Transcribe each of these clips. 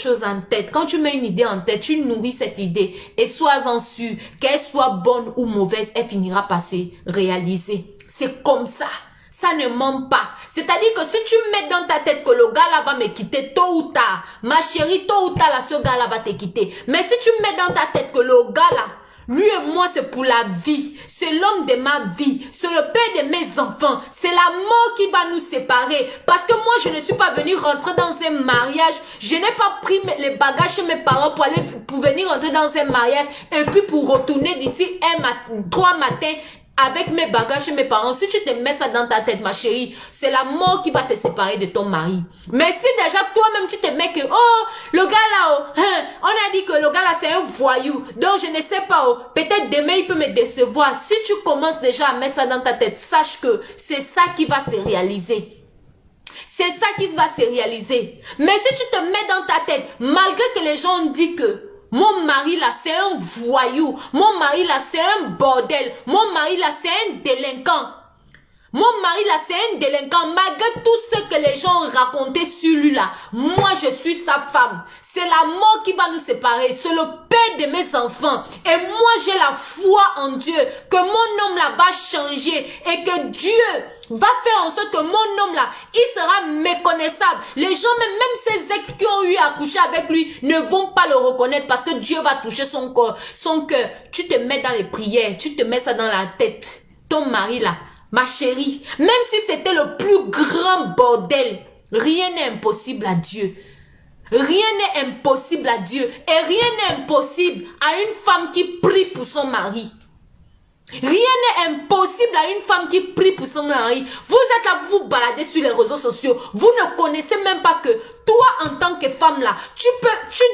chose en tête, quand tu mets une idée en tête, tu nourris cette idée et sois-en sûr qu'elle soit bonne ou mauvaise, elle finira par se réaliser. C'est comme ça. Ça ne ment pas. C'est-à-dire que si tu mets dans ta tête que le gars-là va me quitter tôt ou tard, ma chérie, tôt ou tard, là, ce gars-là va te quitter. Mais si tu mets dans ta tête que le gars-là, lui et moi, c'est pour la vie. C'est l'homme de ma vie. C'est le père de mes enfants. C'est la mort qui va nous séparer. Parce que moi, je ne suis pas venue rentrer dans un mariage. Je n'ai pas pris les bagages chez mes parents pour venir rentrer dans un mariage. Et puis pour retourner d'ici 3 matins avec mes bagages chez mes parents. Si tu te mets ça dans ta tête, ma chérie, c'est la mort qui va te séparer de ton mari. Mais si déjà toi-même tu te mets que, oh, le gars là, oh, hein, on a dit que le gars là c'est un voyou, donc je ne sais pas, oh, peut-être demain il peut me décevoir. Si tu commences déjà à mettre ça dans ta tête, sache que c'est ça qui va se réaliser. C'est ça qui va se réaliser. Mais si tu te mets dans ta tête, malgré que les gens disent que mon mari là c'est un voyou, mon mari là c'est un bordel, mon mari là c'est un délinquant, mon mari là c'est un délinquant, malgré tout ce que les gens ont raconté sur lui là, moi je suis sa femme. C'est la mort qui va nous séparer. C'est le père de mes enfants. Et moi j'ai la foi en Dieu que mon homme là va changer et que Dieu va faire en sorte que mon homme là, il sera méconnaissable. Les gens, même ses ex qui ont eu à coucher avec lui, ne vont pas le reconnaître parce que Dieu va toucher son corps, son cœur. Tu te mets dans les prières, tu te mets ça dans la tête. Ton mari là, ma chérie, même si c'était le plus grand bordel, rien n'est impossible à Dieu. Rien n'est impossible à Dieu. Et rien n'est impossible à une femme qui prie pour son mari. Rien n'est impossible à une femme qui prie pour son mari. Vous êtes là, vous baladez sur les réseaux sociaux. Vous ne connaissez même pas que toi, en tant que femme là, tu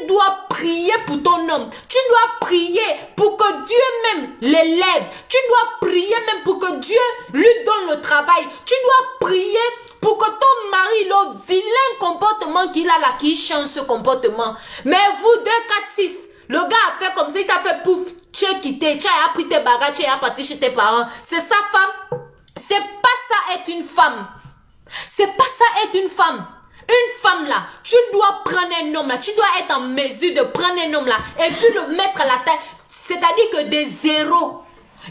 dois prier pour ton homme. Tu dois prier pour que Dieu même l'élève. Tu dois prier même pour que Dieu lui donne le travail. Tu dois prier pour que ton mari, le vilain comportement qu'il a là, qu'il change ce comportement. Mais vous, 2, 4, 6, le gars a fait comme ça, il t'a fait pouf, tu es quitté, tu as pris tes bagages, tu es parti chez tes parents. C'est sa femme. C'est pas ça être une femme. C'est pas ça être une femme. Une femme là, tu dois prendre un homme là, tu dois être en mesure de prendre un homme là et puis le mettre à la tête. C'est-à-dire que des zéros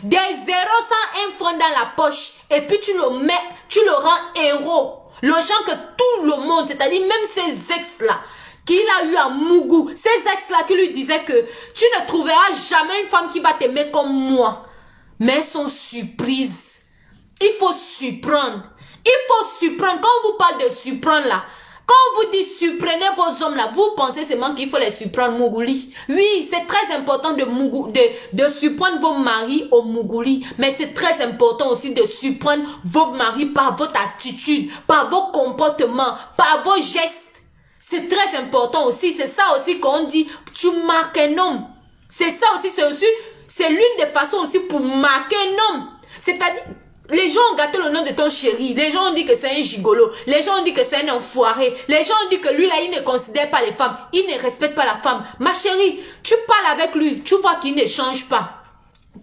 sans un franc dans la poche et puis tu le mets, tu le rends héros. Le genre que tout le monde, c'est-à-dire même ces ex là, qu'il a eu à Mougou, ces ex-là qui lui disaient que tu ne trouveras jamais une femme qui va t'aimer comme moi. Mais elles sont surprises. Il faut surprendre. Il faut surprendre. Quand on vous parle de surprendre là, quand on vous dit surprenez vos hommes là, vous pensez seulement qu'il faut les surprendre Mougouli. Oui, c'est très important de surprendre vos maris au Mougouli. Mais c'est très important aussi de surprendre vos maris par votre attitude, par vos comportements, par vos gestes. C'est très important aussi. C'est ça aussi qu'on dit, tu marques un homme. C'est ça aussi, c'est l'une des façons aussi pour marquer un homme. C'est-à-dire, les gens ont gâté le nom de ton chéri. Les gens ont dit que c'est un gigolo. Les gens ont dit que c'est un enfoiré. Les gens ont dit que lui là, il ne considère pas les femmes. Il ne respecte pas la femme. Ma chérie, tu parles avec lui. Tu vois qu'il ne change pas.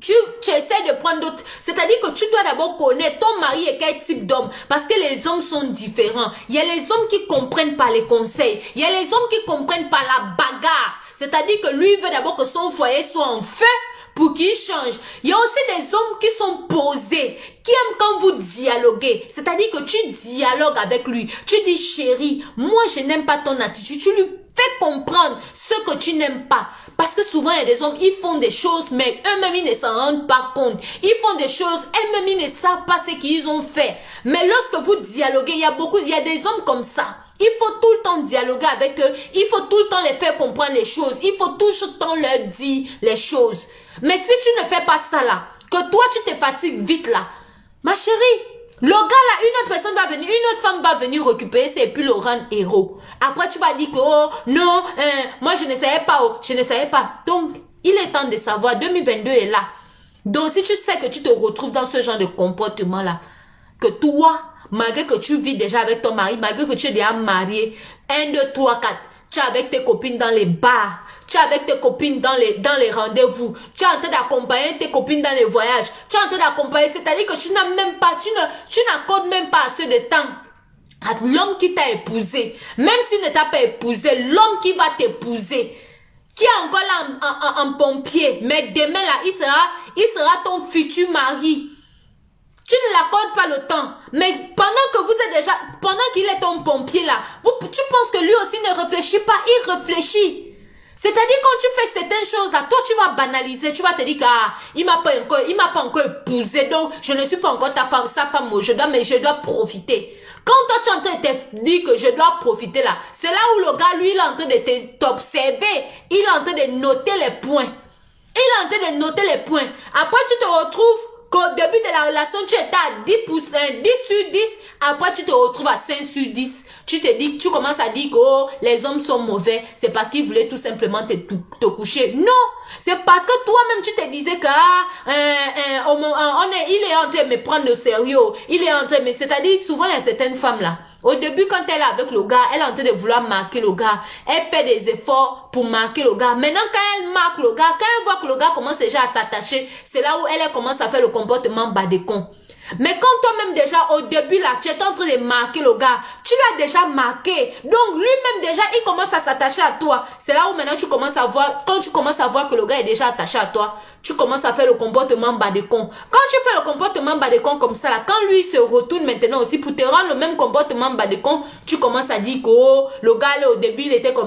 Tu essaies de prendre d'autres. C'est-à-dire que tu dois d'abord connaître ton mari et quel type d'homme. Parce que les hommes sont différents. Il y a les hommes qui comprennent pas les conseils. Il y a les hommes qui comprennent pas la bagarre. C'est-à-dire que lui, il veut d'abord que son foyer soit en feu pour qu'il change. Il y a aussi des hommes qui sont posés, qui aiment quand vous dialoguez. C'est-à-dire que tu dialogues avec lui. Tu dis, chérie, moi je n'aime pas ton attitude. Tu lui fais comprendre ce que tu n'aimes pas. Parce que souvent, il y a des hommes, ils font des choses, mais eux-mêmes, ils ne s'en rendent pas compte. Ils font des choses, eux-mêmes, ils ne savent pas ce qu'ils ont fait. Mais lorsque vous dialoguez, il y a des hommes comme ça. Il faut tout le temps dialoguer avec eux. Il faut tout le temps les faire comprendre les choses. Il faut tout le temps leur dire les choses. Mais si tu ne fais pas ça là, que toi, tu te fatigues vite là, ma chérie, le gars là, une autre personne va venir, une autre femme va venir récupérer ça et puis le rendre héros. Après, tu vas dire que, oh, non, moi je ne savais pas, oh, je ne savais pas. Donc, il est temps de savoir, 2022 est là. Donc, si tu sais que tu te retrouves dans ce genre de comportement là, que toi, malgré que tu vis déjà avec ton mari, malgré que tu es déjà marié, 1, 2, 3, 4, tu es avec tes copines dans les bars, tu es avec tes copines dans les rendez-vous, tu es en train d'accompagner tes copines dans les voyages, tu es en train d'accompagner, c'est-à-dire que tu n'as même pas, tu n'accordes même pas assez de temps l'homme qui t'a épousé, même s'il ne t'a pas épousé, l'homme qui va t'épouser, qui est encore là en pompier, mais demain là, il sera ton futur mari. Tu ne l'accordes pas le temps, mais pendant qu'il est ton pompier là, tu penses que lui aussi ne réfléchit pas, il réfléchit. C'est-à-dire quand tu fais certaines choses là, toi tu vas banaliser, tu vas te dire que il m'a pas encore épousé, donc je ne suis pas encore sa femme, je dois profiter. Quand toi tu es en train de te dire que je dois profiter là, c'est là où le gars lui il est en train de t'observer, il est en train de noter les points. Après tu te retrouves qu'au début de la relation tu étais à 10 sur 10, après tu te retrouves à 5 sur 10. Tu commences à dire que oh, les hommes sont mauvais, c'est parce qu'ils voulaient tout simplement te coucher. Non, c'est parce que toi-même tu te disais que il est en train de me prendre au sérieux. C'est-à-dire souvent il y a certaines femmes là. Au début quand elle est avec le gars, elle est en train de vouloir marquer le gars. Elle fait des efforts pour marquer le gars. Maintenant quand elle marque le gars, quand elle voit que le gars commence déjà à s'attacher, c'est là où elle commence à faire le comportement bas des cons. Mais quand toi-même déjà au début là, tu es en train de marquer le gars, tu l'as déjà marqué. Donc lui-même déjà, il commence à s'attacher à toi. C'est là où maintenant tu commences à voir, quand tu commences à voir que le gars est déjà attaché à toi, tu commences à faire le comportement bas de con. Quand tu fais le comportement bas de con comme ça là, quand lui se retourne maintenant aussi pour te rendre le même comportement bas de con, tu commences à dire que oh, le gars là au début il était comme